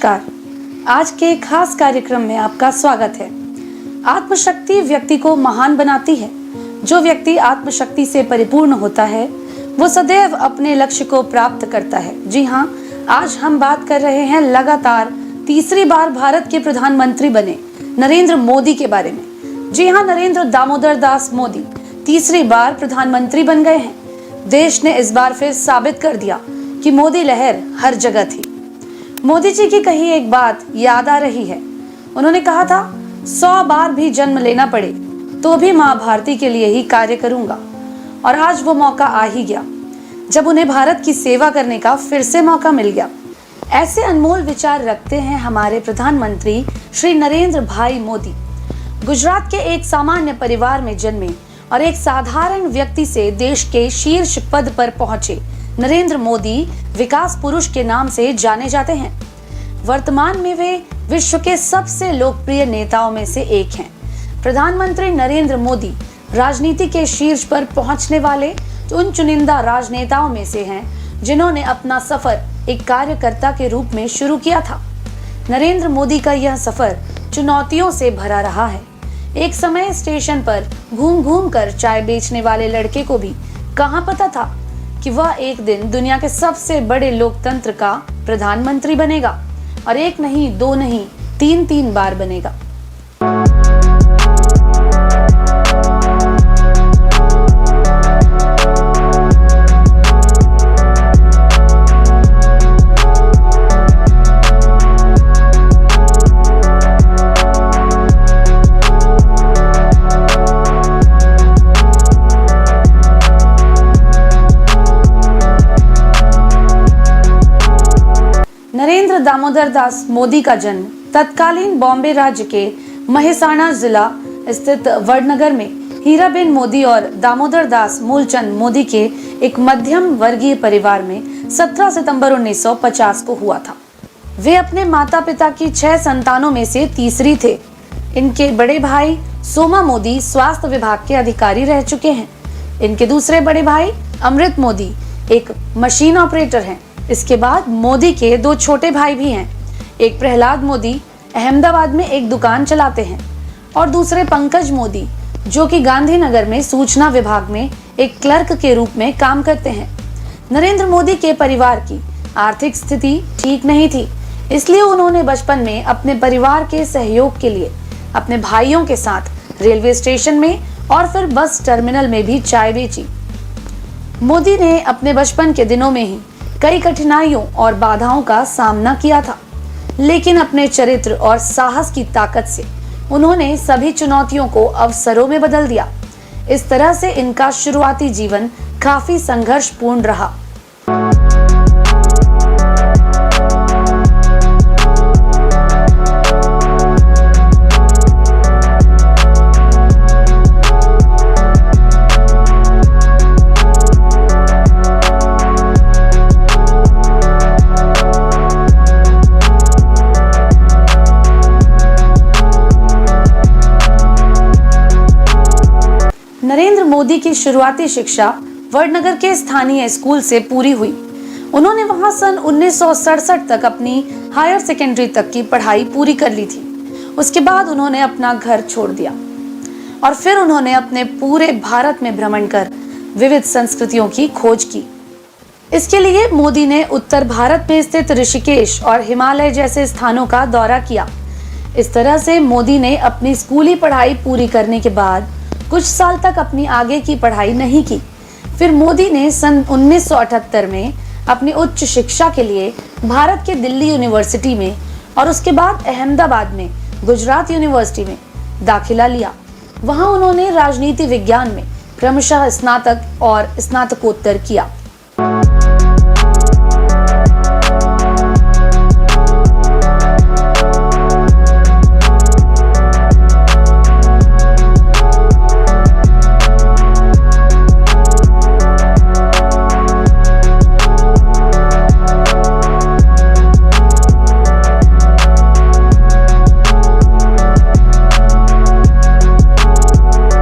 नमस्कार। आज के खास कार्यक्रम में आपका स्वागत है। आत्मशक्ति व्यक्ति को महान बनाती है। जो व्यक्ति आत्मशक्ति से परिपूर्ण होता है वो सदैव अपने लक्ष्य को प्राप्त करता है। जी हाँ, आज हम बात कर रहे हैं लगातार तीसरी बार भारत के प्रधानमंत्री बने नरेंद्र मोदी के बारे में। जी हाँ, नरेंद्र दामोदर दास मोदी तीसरी बार प्रधानमंत्री बन गए हैं। देश ने इस बार फिर साबित कर दिया कि मोदी लहर हर जगह थी। मोदी जी की कही एक बात याद आ रही है। उन्होंने कहा था, 100 बार भी जन्म लेना पड़े तो भी माँ भारती के लिए ही कार्य करूंगा। और आज वो मौका आ ही गया जब उन्हें भारत की सेवा करने का फिर से मौका मिल गया। ऐसे अनमोल विचार रखते हैं हमारे प्रधानमंत्री श्री नरेंद्र भाई मोदी। गुजरात के एक सामान्य परिवार में जन्मे और एक साधारण व्यक्ति से देश के शीर्ष पद पर पहुंचे नरेंद्र मोदी विकास पुरुष के नाम से जाने जाते हैं। वर्तमान में वे विश्व के सबसे लोकप्रिय नेताओं में से एक हैं। प्रधानमंत्री नरेंद्र मोदी राजनीति के शीर्ष पर पहुंचने वाले उन चुनिंदा राजनेताओं में से हैं जिन्होंने अपना सफर एक कार्यकर्ता के रूप में शुरू किया था। नरेंद्र मोदी का यह सफर चुनौतियों से भरा रहा है। एक समय स्टेशन पर घूम घूम कर चाय बेचने वाले लड़के को भी कहां पता था कि वह एक दिन दुनिया के सबसे बड़े लोकतंत्र का प्रधानमंत्री बनेगा, और एक नहीं, दो नहीं, तीन बार बनेगा। नरेंद्र दामोदर दास मोदी का जन्म तत्कालीन बॉम्बे राज्य के महिसाणा जिला स्थित वडनगर में हीराबेन मोदी और दामोदर दास मूलचंद मोदी के एक मध्यम वर्गीय परिवार में 17 सितंबर 1950 को हुआ था। वे अपने माता पिता की 6 संतानों में से तीसरी थे। इनके बड़े भाई सोमा मोदी स्वास्थ्य विभाग के अधिकारी रह चुके हैं। इनके दूसरे बड़े भाई अमृत मोदी एक मशीन ऑपरेटर हैं। इसके बाद मोदी के 2 छोटे भाई भी हैं। एक प्रहलाद मोदी अहमदाबाद में एक दुकान चलाते हैं और दूसरे पंकज मोदी जो कि गांधीनगर में सूचना विभाग में एक क्लर्क के रूप में काम करते हैं। नरेंद्र मोदी के परिवार की आर्थिक स्थिति ठीक नहीं थी, इसलिए उन्होंने बचपन में अपने परिवार के सहयोग के लिए अपने भाइयों के साथ रेलवे स्टेशन में और फिर बस टर्मिनल में भी चाय बेची। मोदी ने अपने बचपन के दिनों में ही कई कठिनाइयों और बाधाओं का सामना किया था, लेकिन अपने चरित्र और साहस की ताकत से उन्होंने सभी चुनौतियों को अवसरों में बदल दिया। इस तरह से इनका शुरुआती जीवन काफी संघर्षपूर्ण रहा। नरेंद्र मोदी की शुरुआती शिक्षा वडनगर के स्थानीय स्कूल से पूरी हुई। उन्होंने वहां सन 1967 तक अपनी हायर सेकेंडरी तक की पढ़ाई पूरी कर ली थी। उसके बाद उन्होंने अपना घर छोड़ दिया और फिर उन्होंने अपने पूरे भारत में भ्रमण कर विविध संस्कृतियों की खोज की। इसके लिए मोदी ने उत्तर भारत में स्थित ऋषिकेश और हिमालय जैसे स्थानों का दौरा किया। इस तरह से मोदी ने अपनी स्कूली पढ़ाई पूरी करने के बाद कुछ साल तक अपनी आगे की पढ़ाई नहीं की। फिर मोदी ने सन 1978 में अपनी उच्च शिक्षा के लिए भारत के दिल्ली यूनिवर्सिटी में और उसके बाद अहमदाबाद में गुजरात यूनिवर्सिटी में दाखिला लिया। वहां उन्होंने राजनीति विज्ञान में क्रमशः स्नातक और स्नातकोत्तर किया।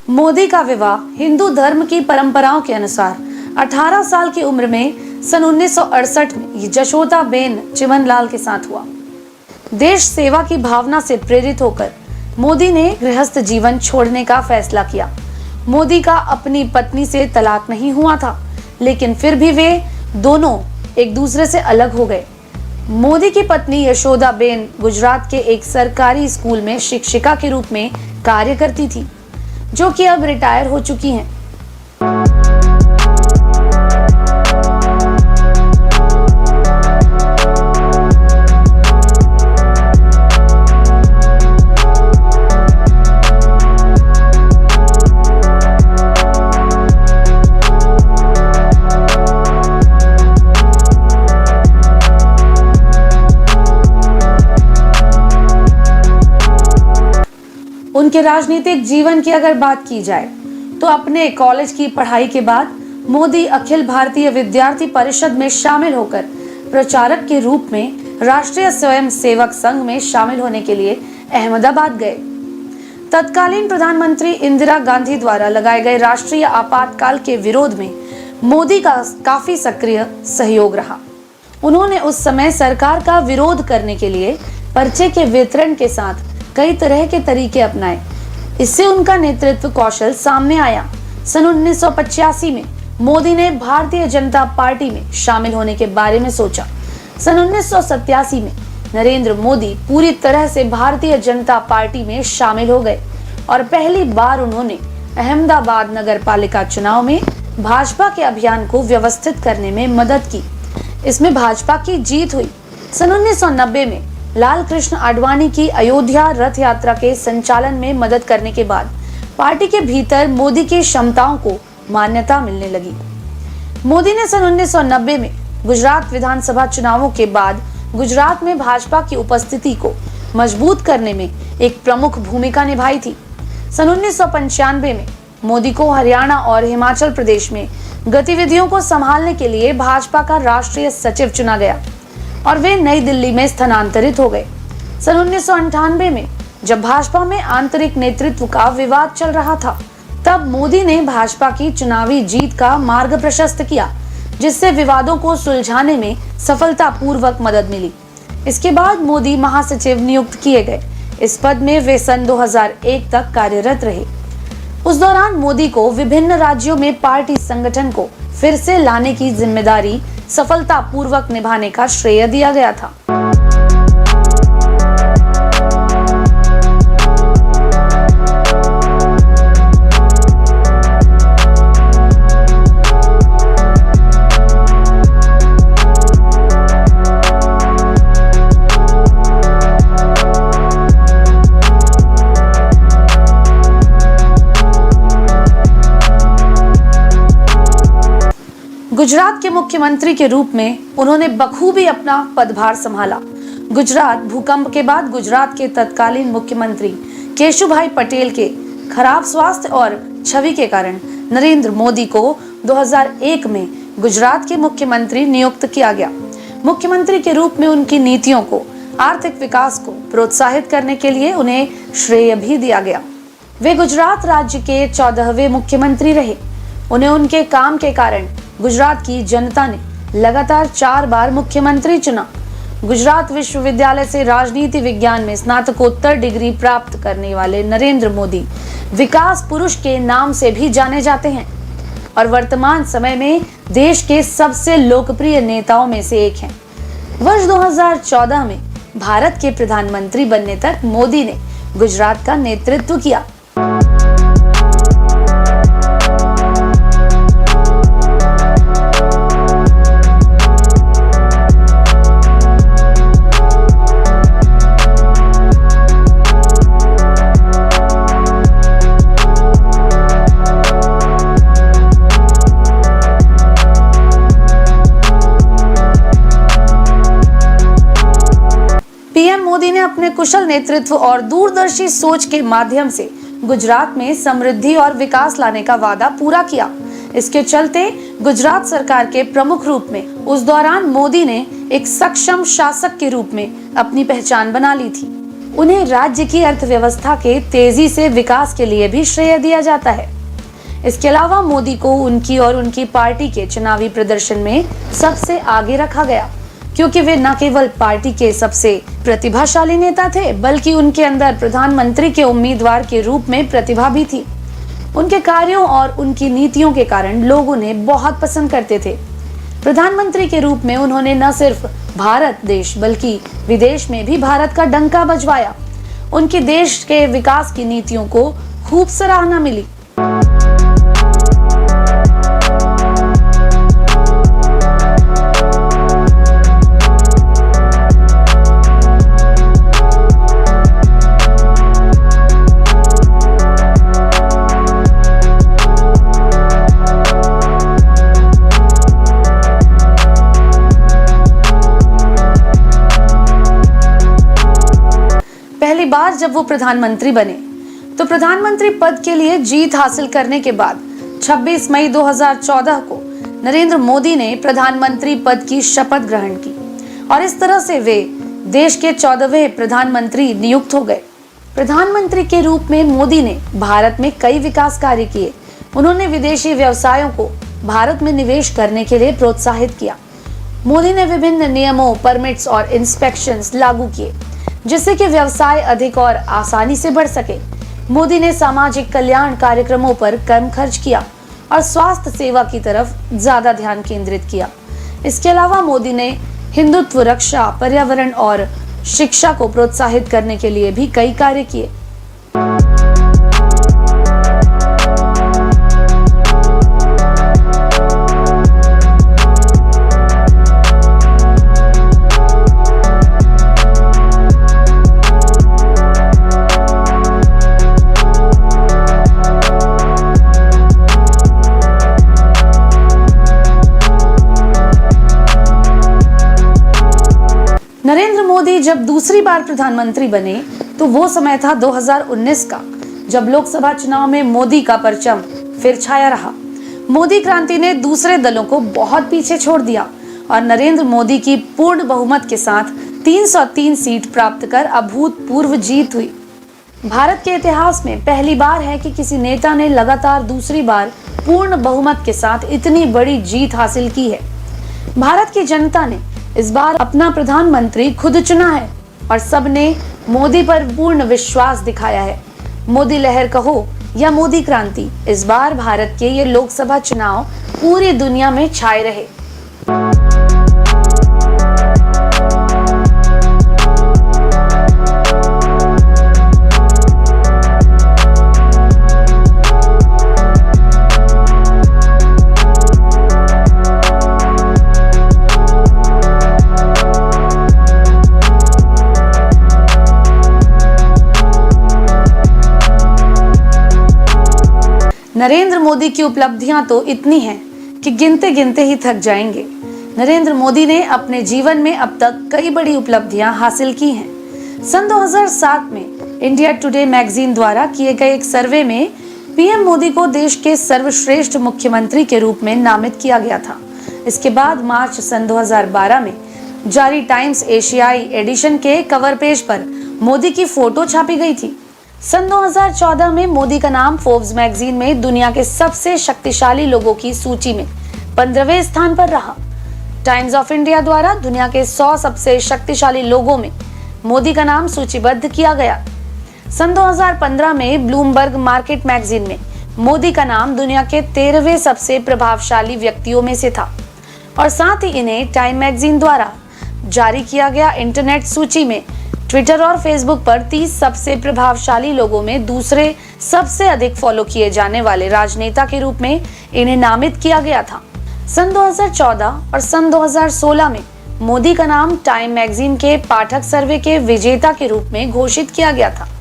मोदी का विवाह हिंदू धर्म की परंपराओं के अनुसार 18 साल की उम्र में सन 1968 में जशोदा बेन चिमनलाल के साथ हुआ। देश सेवा की भावना से प्रेरित होकर मोदी ने गृहस्थ जीवन छोड़ने का फैसला किया। मोदी का अपनी पत्नी से तलाक नहीं हुआ था, लेकिन फिर भी वे दोनों एक दूसरे से अलग हो गए। मोदी की पत्नी यशोदाबेन गुजरात के एक सरकारी स्कूल में शिक्षिका के रूप में कार्य करती थी, जो कि अब रिटायर हो चुकी हैं। उनके राजनीतिक जीवन की अगर बात की जाए तो अपने कॉलेज की पढ़ाई के बाद मोदी अखिल भारतीय विद्यार्थी परिषद में शामिल होकर प्रचारक के रूप में राष्ट्रीय स्वयं सेवक संघ में शामिल होने के लिए अहमदाबाद गए। तत्कालीन प्रधानमंत्री इंदिरा गांधी द्वारा लगाए गए राष्ट्रीय आपातकाल के विरोध में मोदी का काफी सक्रिय सहयोग रहा। उन्होंने उस समय सरकार का विरोध करने के लिए पर्चे के वितरण के साथ कई तरह के तरीके अपनाए। इससे उनका नेतृत्व कौशल सामने आया। सन 1985 में मोदी ने भारतीय जनता पार्टी में शामिल होने के बारे में सोचा। सन 1987 में नरेंद्र मोदी पूरी तरह से भारतीय जनता पार्टी में शामिल हो गए और पहली बार उन्होंने अहमदाबाद नगर पालिका चुनाव में भाजपा के अभियान को व्यवस्थित करने में मदद की। इसमें भाजपा की जीत हुई। सन 1990 में लाल कृष्ण आडवाणी की अयोध्या रथ यात्रा के संचालन में मदद करने के बाद पार्टी के भीतर मोदी की क्षमताओं को मान्यता मिलने लगी। मोदी ने सन 1990 में गुजरात विधानसभा चुनावों के बाद गुजरात में भाजपा की उपस्थिति को मजबूत करने में एक प्रमुख भूमिका निभाई थी। सन 1995 में मोदी को हरियाणा और हिमाचल प्रदेश में गतिविधियों को संभालने के लिए भाजपा का राष्ट्रीय सचिव चुना गया और वे नई दिल्ली में स्थानांतरित हो गए। सन 1998 में जब भाजपा में आंतरिक नेतृत्व का विवाद चल रहा था, तब मोदी ने भाजपा की चुनावी जीत का मार्ग प्रशस्त किया, जिससे विवादों को सुलझाने में सफलतापूर्वक मदद मिली। इसके बाद मोदी महासचिव नियुक्त किए गए। इस पद में वे सन 2001 तक कार्यरत रहे। उस दौरान मोदी को विभिन्न राज्यों में पार्टी संगठन को फिर से लाने की जिम्मेदारी सफलतापूर्वक निभाने का श्रेय दिया गया था। गुजरात के मुख्यमंत्री के रूप में उन्होंने बखूबी अपना पदभार संभाला। गुजरात भूकंप के बाद गुजरात के तत्कालीन मुख्यमंत्री केशुभाई पटेल के खराब स्वास्थ्य और छवि के कारण नरेंद्र मोदी को 2001 में गुजरात के मुख्यमंत्री नियुक्त किया गया। मुख्यमंत्री के रूप में उनकी नीतियों को, आर्थिक विकास को प्रोत्साहित करने के लिए उन्हें श्रेय भी दिया गया। वे गुजरात राज्य के 14वें मुख्यमंत्री रहे। उन्हें उनके काम के कारण गुजरात की जनता ने लगातार 4 बार मुख्यमंत्री चुना। गुजरात विश्वविद्यालय से राजनीति विज्ञान में स्नातकोत्तर डिग्री प्राप्त करने वाले नरेंद्र मोदी विकास पुरुष के नाम से भी जाने जाते हैं और वर्तमान समय में देश के सबसे लोकप्रिय नेताओं में से एक हैं। वर्ष 2014 में भारत के प्रधानमंत्री बनने तक मोदी ने गुजरात का नेतृत्व किया। पीएम मोदी ने अपने कुशल नेतृत्व और दूरदर्शी सोच के माध्यम से गुजरात में समृद्धि और विकास लाने का वादा पूरा किया। इसके चलते गुजरात सरकार के प्रमुख रूप में उस दौरान मोदी ने एक सक्षम शासक के रूप में अपनी पहचान बना ली थी। उन्हें राज्य की अर्थव्यवस्था के तेजी से विकास के लिए भी श्रेय दिया जाता है। इसके अलावा मोदी को उनकी और उनकी पार्टी के चुनावी प्रदर्शन में सबसे आगे रखा गया, क्योंकि वे न केवल पार्टी के सबसे प्रतिभाशाली नेता थे, बल्कि उनके अंदर प्रधानमंत्री के उम्मीदवार के रूप में प्रतिभा भी थी। उनके कार्यों और उनकी नीतियों के कारण लोग उन्हें बहुत पसंद करते थे। प्रधानमंत्री के रूप में उन्होंने न सिर्फ भारत देश बल्कि विदेश में भी भारत का डंका बजवाया। उनकी देश के विकास की नीतियों को खूब सराहना मिली। पहली बार जब वो प्रधानमंत्री बने तो प्रधानमंत्री पद के लिए जीत हासिल करने के बाद 26 मई 2014 को नरेंद्र मोदी ने प्रधानमंत्री पद की शपथ ग्रहण की और इस तरह से वे देश के 14वें प्रधानमंत्री नियुक्त हो गए। प्रधानमंत्री के रूप में मोदी ने भारत में कई विकास कार्य किए। उन्होंने विदेशी व्यवसायों को भारत में निवेश करने के लिए प्रोत्साहित किया। मोदी ने विभिन्न नियमों, परमिट्स और इंस्पेक्शंस लागू किए जिससे कि व्यवसाय अधिक और आसानी से बढ़ सके। मोदी ने सामाजिक कल्याण कार्यक्रमों पर कम खर्च किया और स्वास्थ्य सेवा की तरफ ज्यादा ध्यान केंद्रित किया। इसके अलावा मोदी ने हिंदुत्व, रक्षा, पर्यावरण और शिक्षा को प्रोत्साहित करने के लिए भी कई कार्य किए। नरेंद्र मोदी जब दूसरी बार प्रधानमंत्री बने तो वो समय था 2019 का, जब लोकसभा चुनाव में मोदी का परचम फिर छाया रहा। मोदी क्रांति ने दूसरे दलों को बहुत पीछे छोड़ दिया और नरेंद्र मोदी की पूर्ण बहुमत के साथ 303 सीट प्राप्त कर अभूतपूर्व जीत हुई। भारत के इतिहास में पहली बार है कि किसी नेता ने लगातार दूसरी बार पूर्ण बहुमत के साथ इतनी बड़ी जीत हासिल की है। भारत की जनता ने इस बार अपना प्रधानमंत्री खुद चुना है और सबने मोदी पर पूर्ण विश्वास दिखाया है। मोदी लहर कहो या मोदी क्रांति, इस बार भारत के ये लोकसभा चुनाव पूरी दुनिया में छाए रहे। नरेंद्र मोदी की उपलब्धियां तो इतनी हैं कि गिनते गिनते ही थक जाएंगे। नरेंद्र मोदी ने अपने जीवन में अब तक कई बड़ी उपलब्धियां हासिल की हैं। सन 2007 में इंडिया टुडे मैगजीन द्वारा किए गए एक सर्वे में पीएम मोदी को देश के सर्वश्रेष्ठ मुख्यमंत्री के रूप में नामित किया गया था। इसके बाद मार्च सन 2012 में जारी टाइम्स एशियाई एडिशन के कवर पेज पर मोदी की फोटो छापी गई थी। सन 2014 में मोदी का नाम फोर्ब्स मैगजीन में दुनिया के सबसे शक्तिशाली लोगों की सूची में 15वें स्थान पर रहा। टाइम्स ऑफ इंडिया द्वारा दुनिया के 100 सबसे शक्तिशाली लोगों में मोदी का नाम सूचीबद्ध किया गया। सन 2015 में ब्लूमबर्ग मार्केट मैगजीन में मोदी का नाम दुनिया के 13वें सबसे प्रभावशाली व्यक्तियों में से था और साथ ही इन्हें टाइम मैगजीन द्वारा जारी किया गया इंटरनेट सूची में ट्विटर और फेसबुक पर 30 सबसे प्रभावशाली लोगों में दूसरे सबसे अधिक फॉलो किए जाने वाले राजनेता के रूप में इन्हें नामित किया गया था। सन 2014 और सन 2016 में मोदी का नाम टाइम मैगजीन के पाठक सर्वे के विजेता के रूप में घोषित किया गया था।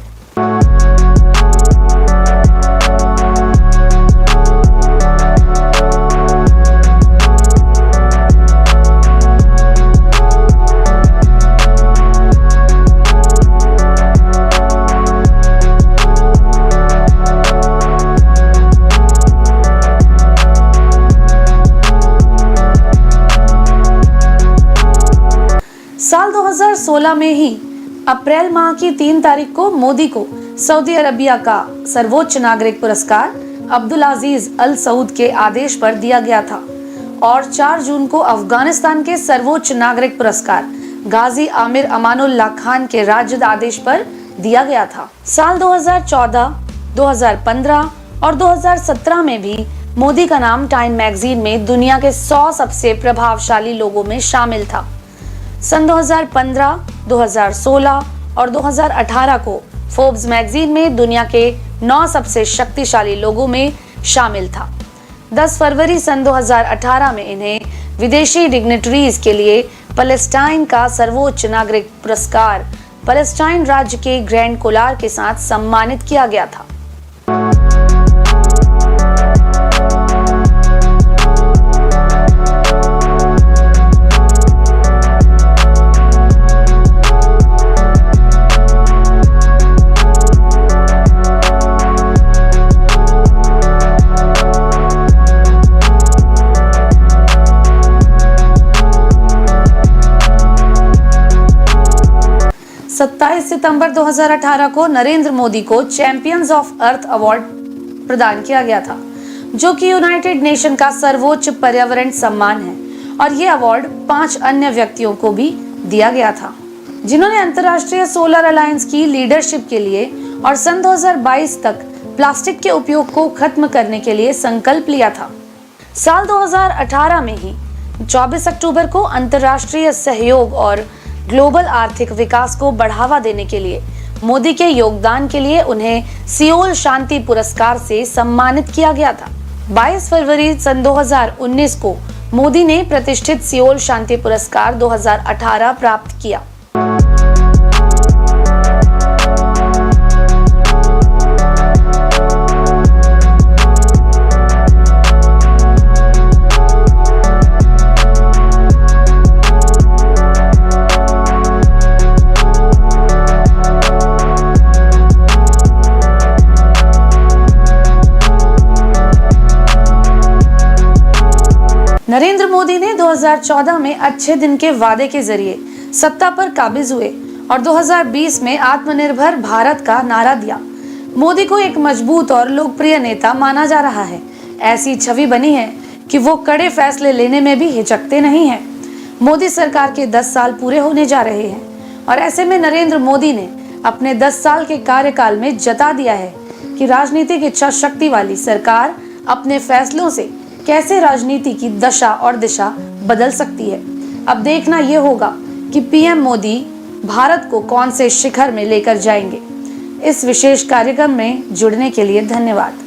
साल 2016 में ही अप्रैल माह की 3 तारीख को मोदी को सऊदी अरबिया का सर्वोच्च नागरिक पुरस्कार अब्दुल अजीज अल सऊद के आदेश पर दिया गया था और 4 जून को अफगानिस्तान के सर्वोच्च नागरिक पुरस्कार गाजी आमिर अमानुल्लाह खान के राजद आदेश पर दिया गया था। साल 2014, 2015 और 2017 में भी मोदी का नाम टाइम मैगजीन में दुनिया के 100 सबसे प्रभावशाली लोगों में शामिल था। सन 2015, 2016 और 2018 को फोर्ब्स मैगजीन में दुनिया के 9 सबसे शक्तिशाली लोगों में शामिल था। 10 फरवरी सन 2018 में इन्हें विदेशी डिग्निटरीज के लिए पैलेस्टाइन का सर्वोच्च नागरिक पुरस्कार पैलेस्टाइन राज्य के ग्रैंड कोलार के साथ सम्मानित किया गया था। सत्ताईस सितंबर 2018 को नरेंद्र मोदी को चैंपियंस ऑफ अर्थ अवार्ड प्रदान किया गया था, जो कि यूनाइटेड नेशन का सर्वोच्च पर्यावरण सम्मान है, और ये अवार्ड 5 अन्य व्यक्तियों को भी दिया गया था, जिन्होंने अंतर्राष्ट्रीय सोलर अलायंस की लीडरशिप के लिए और सन 2022 तक प्लास्टिक के उपयोग को खत्म करने के लिए संकल्प लिया था। साल 2018 में ही 24 अक्टूबर को अंतर्राष्ट्रीय सहयोग और ग्लोबल आर्थिक विकास को बढ़ावा देने के लिए मोदी के योगदान के लिए उन्हें सियोल शांति पुरस्कार से सम्मानित किया गया था। 22 फरवरी सन 2019 को मोदी ने प्रतिष्ठित सियोल शांति पुरस्कार 2018 प्राप्त किया। नरेंद्र मोदी ने 2014 में अच्छे दिन के वादे के जरिए सत्ता पर काबिज हुए और 2020 में आत्मनिर्भर भारत का नारा दिया। मोदी को एक मजबूत और लोकप्रिय नेता माना जा रहा है। ऐसी छवि बनी है कि वो कड़े फैसले लेने में भी हिचकते नहीं हैं। मोदी सरकार के 10 साल पूरे होने जा रहे हैं और ऐसे में नरेंद्र मोदी ने अपने 10 साल के कार्यकाल में जता दिया है कि राजनीतिक इच्छा शक्ति वाली सरकार अपने फैसलों से कैसे राजनीति की दशा और दिशा बदल सकती है। अब देखना यह होगा कि पीएम मोदी भारत को कौन से शिखर में लेकर जाएंगे। इस विशेष कार्यक्रम में जुड़ने के लिए धन्यवाद।